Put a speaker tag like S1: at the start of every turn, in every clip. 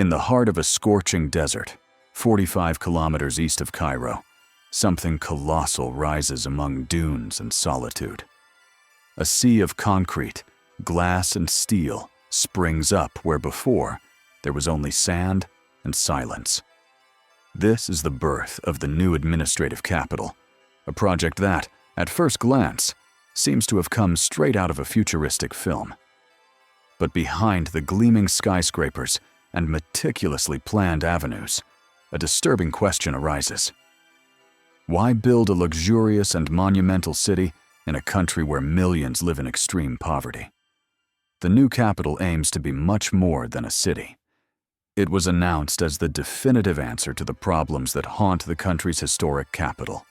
S1: In the heart of a scorching desert, 45 kilometers east of Cairo, something colossal rises among dunes and solitude. A sea of concrete, glass, and steel springs up where before there was only sand and silence. This is the birth of the new administrative capital, a project that, at first glance, seems to have come straight out of a futuristic film. But behind the gleaming skyscrapers and meticulously planned avenues, a disturbing question arises. Why build a luxurious and monumental city in a country where millions live in extreme poverty? The new capital aims to be much more than a city. It was announced as the definitive answer to the problems that haunt the country's historic capital: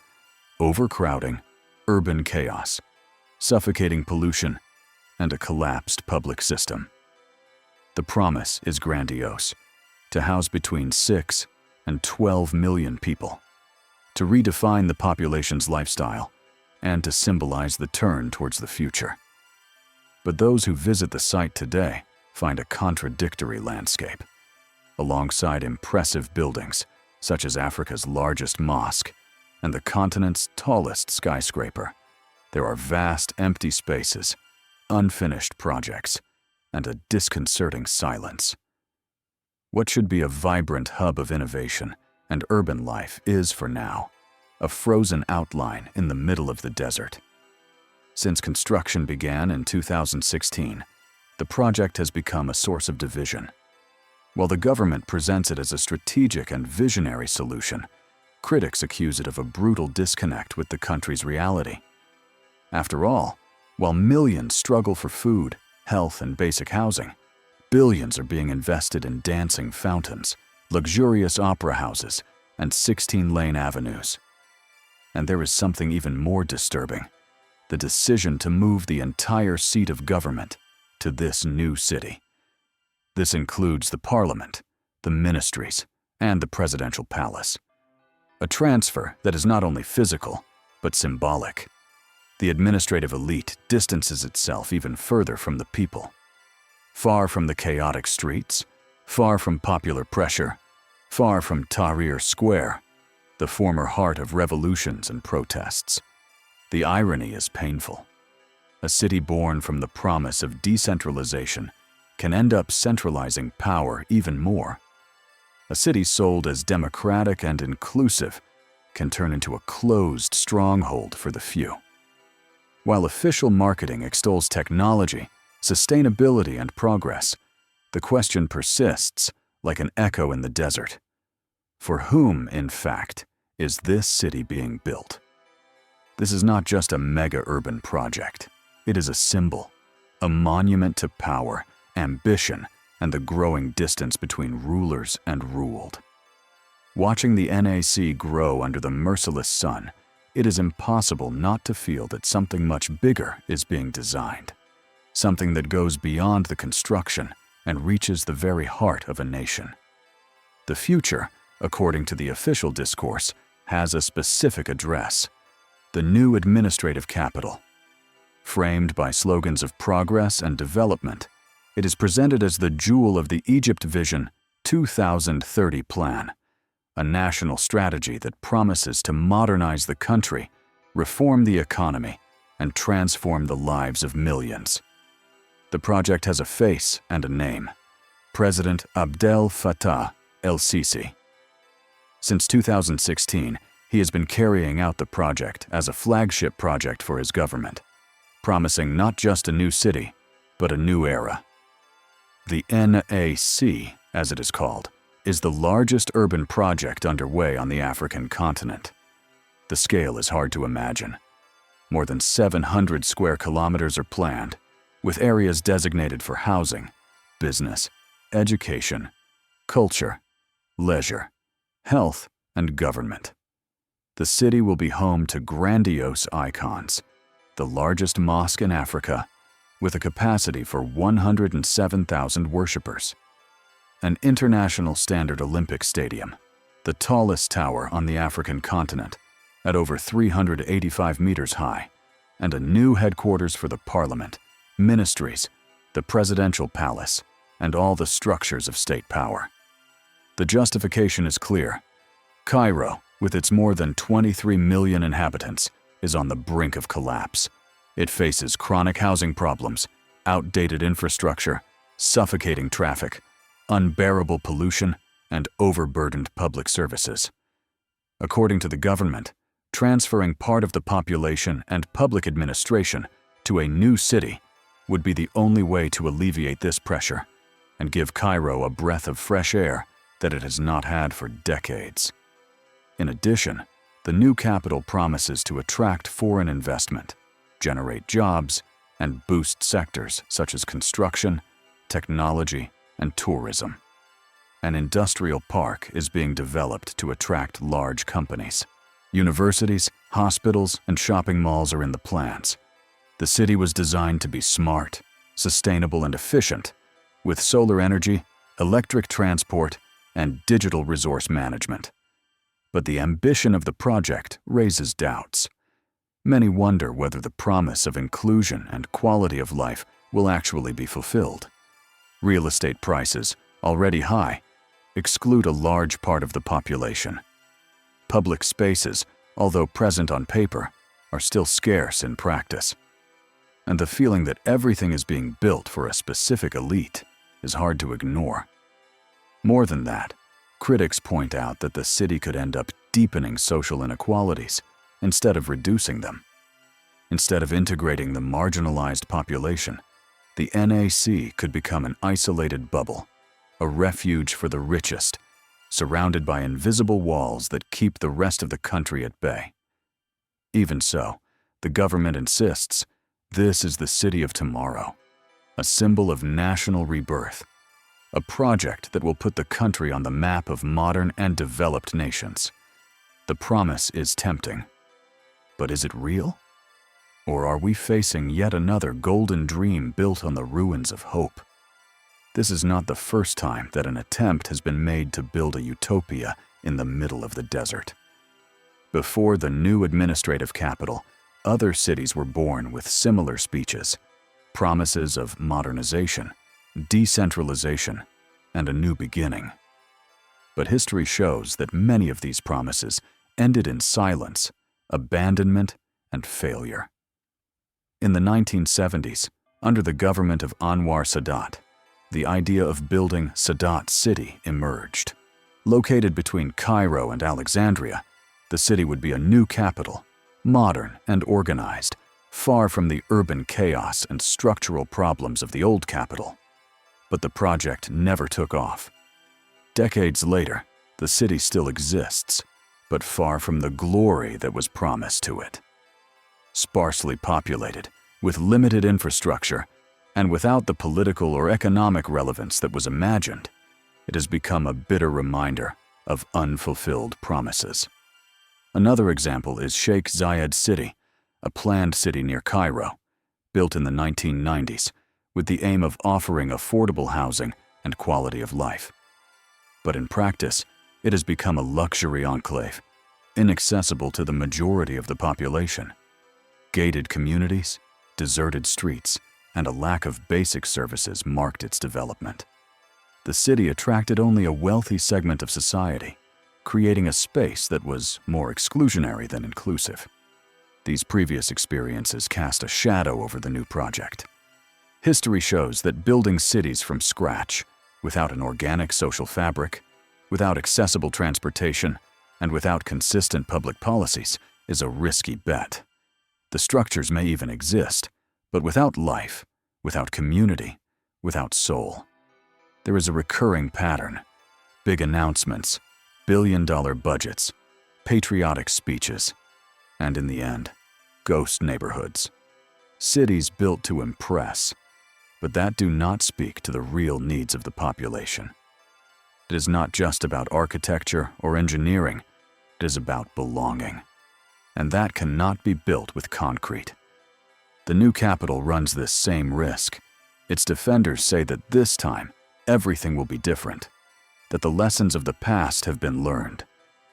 S1: overcrowding, urban chaos, suffocating pollution, and a collapsed public system. The promise is grandiose: to house between 6 and 12 million people, to redefine the population's lifestyle, and to symbolize the turn towards the future. But those who visit the site today find a contradictory landscape. Alongside impressive buildings, such as Africa's largest mosque and the continent's tallest skyscraper, there are vast empty spaces, unfinished projects, and a disconcerting silence. What should be a vibrant hub of innovation and urban life is, for now, a frozen outline in the middle of the desert. Since construction began in 2016, the project has become a source of division. While the government presents it as a strategic and visionary solution, critics accuse it of a brutal disconnect with the country's reality. After all, while millions struggle for food, health, and basic housing, billions are being invested in dancing fountains, luxurious opera houses, and 16-lane avenues. And there is something even more disturbing: the decision to move the entire seat of government to this new city. This includes the parliament, the ministries, and the presidential palace. A transfer that is not only physical, but symbolic. The administrative elite distances itself even further from the people. Far from the chaotic streets, far from popular pressure, far from Tahrir Square, the former heart of revolutions and protests. The irony is painful. A city born from the promise of decentralization can end up centralizing power even more. A city sold as democratic and inclusive can turn into a closed stronghold for the few. While official marketing extols technology, sustainability, and progress, the question persists like an echo in the desert. For whom, in fact, is this city being built? This is not just a mega-urban project. It is a symbol, a monument to power, ambition, and the growing distance between rulers and ruled. Watching the NAC grow under the merciless sun, it is impossible not to feel that something much bigger is being designed, something that goes beyond the construction and reaches the very heart of a nation. The future, according to the official discourse, has a specific address: the new administrative capital. Framed by slogans of progress and development, it is presented as the jewel of the Egypt Vision 2030 plan, a national strategy that promises to modernize the country, reform the economy, and transform the lives of millions. The project has a face and a name: President Abdel Fattah el-Sisi. Since 2016, he has been carrying out the project as a flagship project for his government, promising not just a new city, but a new era. The NAC, as it is called, is the largest urban project underway on the African continent. The scale is hard to imagine. More than 700 square kilometers are planned, with areas designated for housing, business, education, culture, leisure, health, and government. The city will be home to grandiose icons: the largest mosque in Africa, with a capacity for 107,000 worshippers; an international standard Olympic stadium, the tallest tower on the African continent, at over 385 meters high, and a new headquarters for the parliament, ministries, the presidential palace, and all the structures of state power. The justification is clear. Cairo, with its more than 23 million inhabitants, is on the brink of collapse. It faces chronic housing problems, outdated infrastructure, suffocating traffic, unbearable pollution, and overburdened public services. According to the government, transferring part of the population and public administration to a new city would be the only way to alleviate this pressure and give Cairo a breath of fresh air that it has not had for decades. In addition, the new capital promises to attract foreign investment, generate jobs, and boost sectors such as construction, technology, and tourism. An industrial park is being developed to attract large companies. Universities, hospitals, and shopping malls are in the plans. The city was designed to be smart, sustainable, and efficient, with solar energy, electric transport, and digital resource management. But the ambition of the project raises doubts. Many wonder whether the promise of inclusion and quality of life will actually be fulfilled. Real estate prices, already high, exclude a large part of the population. Public spaces, although present on paper, are still scarce in practice. And the feeling that everything is being built for a specific elite is hard to ignore. More than that, critics point out that the city could end up deepening social inequalities instead of reducing them. Instead of integrating the marginalized population, the NAC could become an isolated bubble, a refuge for the richest, surrounded by invisible walls that keep the rest of the country at bay. Even so, the government insists this is the city of tomorrow, a symbol of national rebirth, a project that will put the country on the map of modern and developed nations. The promise is tempting. But is it real? Or are we facing yet another golden dream built on the ruins of hope? This is not the first time that an attempt has been made to build a utopia in the middle of the desert. Before the new administrative capital, other cities were born with similar speeches, promises of modernization, decentralization, and a new beginning. But history shows that many of these promises ended in silence, abandonment, and failure. In the 1970s, under the government of Anwar Sadat, the idea of building Sadat City emerged. Located between Cairo and Alexandria, the city would be a new capital, modern and organized, far from the urban chaos and structural problems of the old capital. But the project never took off. Decades later, the city still exists, but far from the glory that was promised to it. Sparsely populated, with limited infrastructure, and without the political or economic relevance that was imagined, it has become a bitter reminder of unfulfilled promises. Another example is Sheikh Zayed City, a planned city near Cairo, built in the 1990s with the aim of offering affordable housing and quality of life. But in practice, it has become a luxury enclave, inaccessible to the majority of the population. Gated communities, deserted streets, and a lack of basic services marked its development. The city attracted only a wealthy segment of society, creating a space that was more exclusionary than inclusive. These previous experiences cast a shadow over the new project. History shows that building cities from scratch, without an organic social fabric, without accessible transportation, and without consistent public policies, is a risky bet. The structures may even exist, but without life, without community, without soul. There is a recurring pattern: big announcements, billion-dollar budgets, patriotic speeches, and in the end, ghost neighborhoods. Cities built to impress, but that do not speak to the real needs of the population. It is not just about architecture or engineering, it is about belonging. And that cannot be built with concrete. The new capital runs this same risk. Its defenders say that this time, everything will be different, that the lessons of the past have been learned,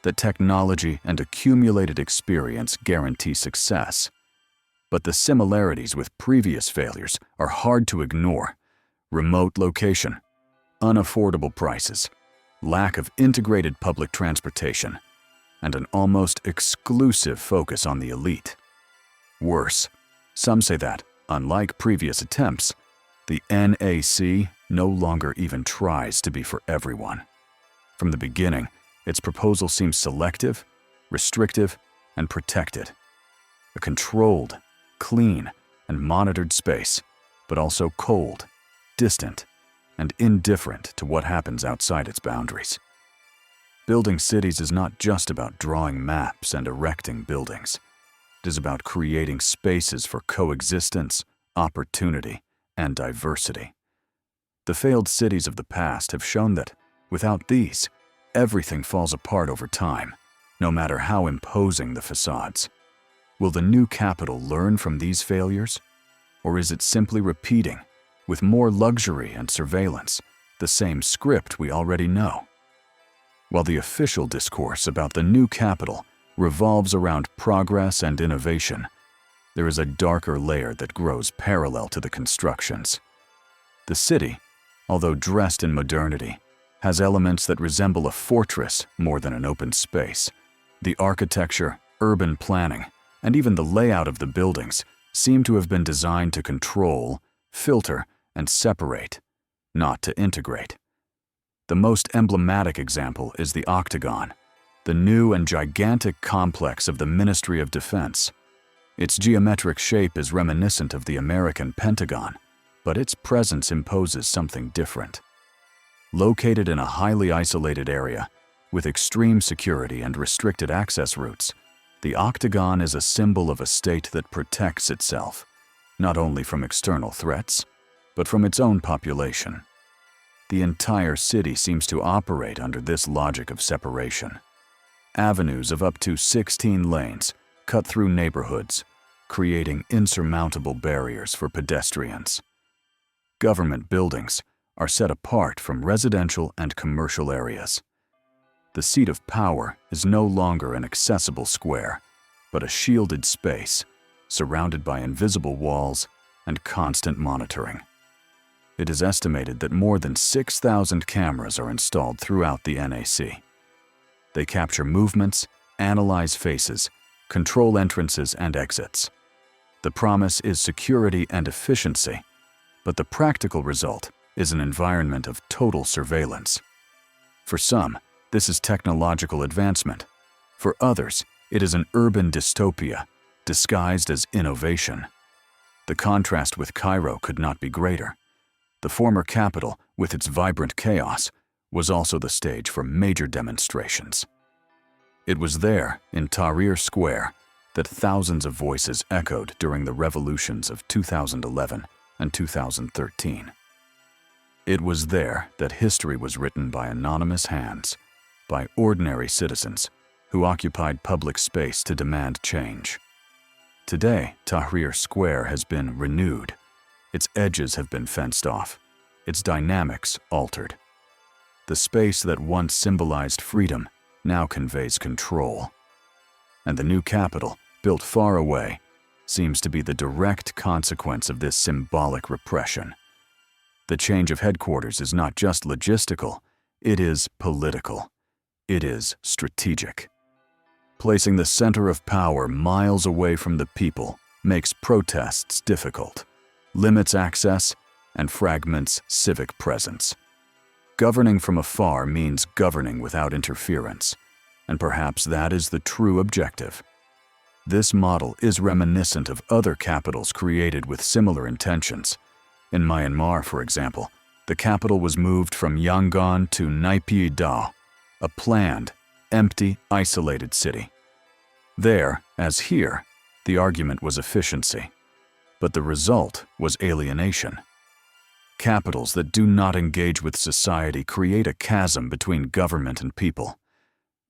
S1: that technology and accumulated experience guarantee success. But the similarities with previous failures are hard to ignore: remote location, unaffordable prices, lack of integrated public transportation, and an almost exclusive focus on the elite. Worse, some say that, unlike previous attempts, the NAC no longer even tries to be for everyone. From the beginning, its proposal seems selective, restrictive, and protected. A controlled, clean, and monitored space, but also cold, distant, and indifferent to what happens outside its boundaries. Building cities is not just about drawing maps and erecting buildings. It is about creating spaces for coexistence, opportunity, and diversity. The failed cities of the past have shown that, without these, everything falls apart over time, no matter how imposing the facades. Will the new capital learn from these failures? Or is it simply repeating, with more luxury and surveillance, the same script we already know? While the official discourse about the new capital revolves around progress and innovation, there is a darker layer that grows parallel to the constructions. The city, although dressed in modernity, has elements that resemble a fortress more than an open space. The architecture, urban planning, and even the layout of the buildings seem to have been designed to control, filter, and separate, not to integrate. The most emblematic example is the Octagon, the new and gigantic complex of the Ministry of Defense. Its geometric shape is reminiscent of the American Pentagon, but its presence imposes something different. Located in a highly isolated area, with extreme security and restricted access routes, the Octagon is a symbol of a state that protects itself, not only from external threats, but from its own population. The entire city seems to operate under this logic of separation. Avenues of up to 16 lanes cut through neighborhoods, creating insurmountable barriers for pedestrians. Government buildings are set apart from residential and commercial areas. The seat of power is no longer an accessible square, but a shielded space, surrounded by invisible walls and constant monitoring. It is estimated that more than 6,000 cameras are installed throughout the NAC. They capture movements, analyze faces, control entrances and exits. The promise is security and efficiency, but the practical result is an environment of total surveillance. For some, this is technological advancement. For others, it is an urban dystopia, disguised as innovation. The contrast with Cairo could not be greater. The former capital, with its vibrant chaos, was also the stage for major demonstrations. It was there, in Tahrir Square, that thousands of voices echoed during the revolutions of 2011 and 2013. It was there that history was written by anonymous hands, by ordinary citizens who occupied public space to demand change. Today, Tahrir Square has been renewed. Its edges have been fenced off, its dynamics altered. The space that once symbolized freedom now conveys control. And the new capital, built far away, seems to be the direct consequence of this symbolic repression. The change of headquarters is not just logistical, it is political. It is strategic. Placing the center of power miles away from the people makes protests difficult, limits access, and fragments civic presence. Governing from afar means governing without interference, and perhaps that is the true objective. This model is reminiscent of other capitals created with similar intentions. In Myanmar, for example, the capital was moved from Yangon to Naypyidaw, Dao, a planned, empty, isolated city. There, as here, the argument was efficiency, but the result was alienation. Capitals that do not engage with society create a chasm between government and people.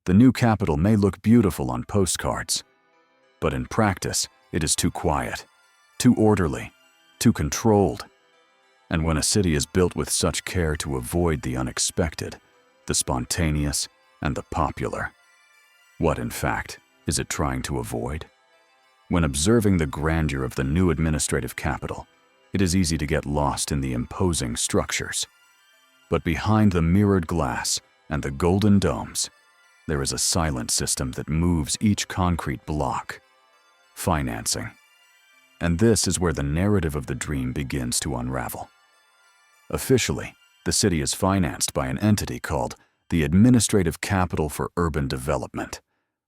S1: The new capital may look beautiful on postcards, but in practice, it is too quiet, too orderly, too controlled. And when a city is built with such care to avoid the unexpected, the spontaneous, and the popular, what, in fact, is it trying to avoid? When observing the grandeur of the new administrative capital, it is easy to get lost in the imposing structures. But behind the mirrored glass and the golden domes, there is a silent system that moves each concrete block. Financing. And this is where the narrative of the dream begins to unravel. Officially, the city is financed by an entity called the Administrative Capital for Urban Development,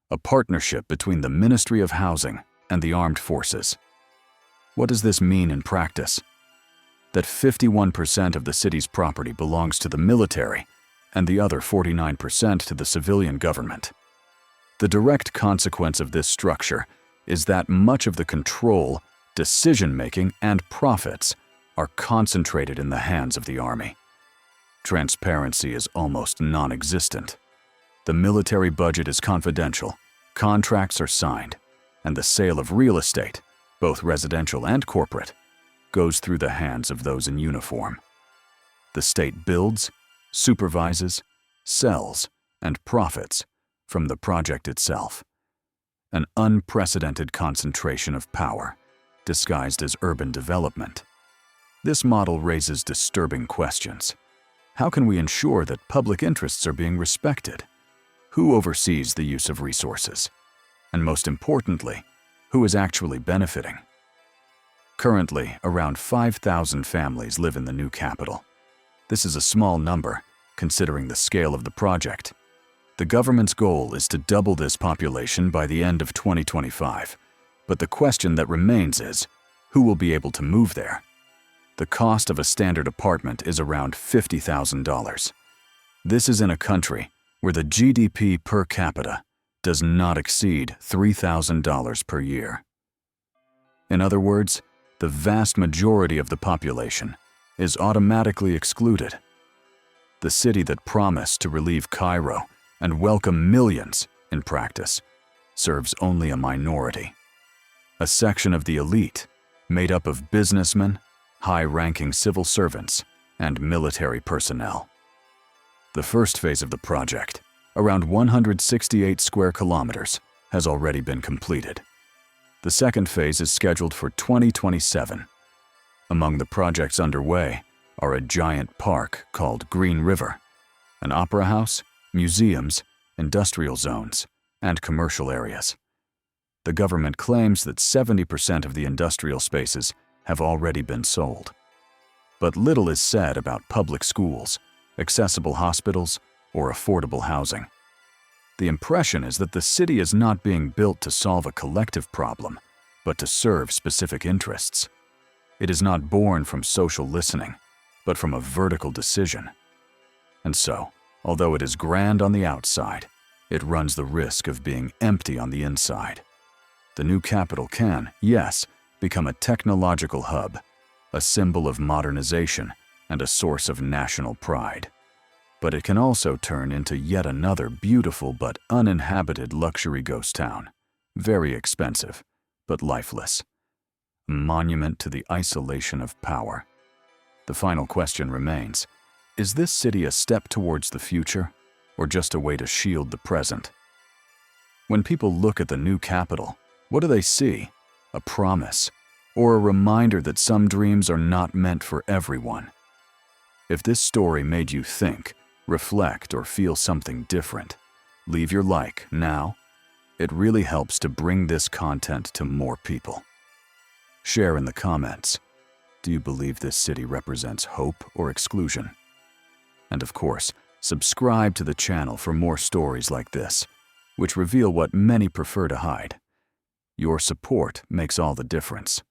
S1: a partnership between the Ministry of Housing and the Armed Forces. What does this mean in practice? That 51% of the city's property belongs to the military and the other 49% to the civilian government. The direct consequence of this structure is that much of the control, decision-making, and profits are concentrated in the hands of the army. Transparency is almost non-existent. The military budget is confidential, contracts are signed, and the sale of real estate, both residential and corporate, goes through the hands of those in uniform. The state builds, supervises, sells, and profits from the project itself. An unprecedented concentration of power, disguised as urban development. This model raises disturbing questions. How can we ensure that public interests are being respected? Who oversees the use of resources? And most importantly, who is actually benefiting? Currently, around 5,000 families live in the new capital. This is a small number, considering the scale of the project. The government's goal is to double this population by the end of 2025, but the question that remains is, who will be able to move there? The cost of a standard apartment is around $50,000. This is in a country where the GDP per capita does not exceed $3,000 per year. In other words, the vast majority of the population is automatically excluded. The city that promised to relieve Cairo and welcome millions in practice serves only a minority. A section of the elite made up of businessmen, high-ranking civil servants, and military personnel. The first phase of the project, around 168 square kilometers, has already been completed. The second phase is scheduled for 2027. Among the projects underway are a giant park called Green River, an opera house, museums, industrial zones, and commercial areas. The government claims that 70% of the industrial spaces have already been sold. But little is said about public schools, accessible hospitals, or affordable housing. The impression is that the city is not being built to solve a collective problem, but to serve specific interests. It is not born from social listening, but from a vertical decision. And so, although it is grand on the outside, it runs the risk of being empty on the inside. The new capital can, yes, become a technological hub, a symbol of modernization, and a source of national pride. But it can also turn into yet another beautiful but uninhabited luxury ghost town, very expensive, but lifeless. A monument to the isolation of power. The final question remains, is this city a step towards the future, or just a way to shield the present? When people look at the new capital, what do they see? A promise, or a reminder that some dreams are not meant for everyone? If this story made you think, reflect, or feel something different, leave your like now. It really helps to bring this content to more people. Share in the comments. Do you believe this city represents hope or exclusion? And of course, subscribe to the channel for more stories like this, which reveal what many prefer to hide. Your support makes all the difference.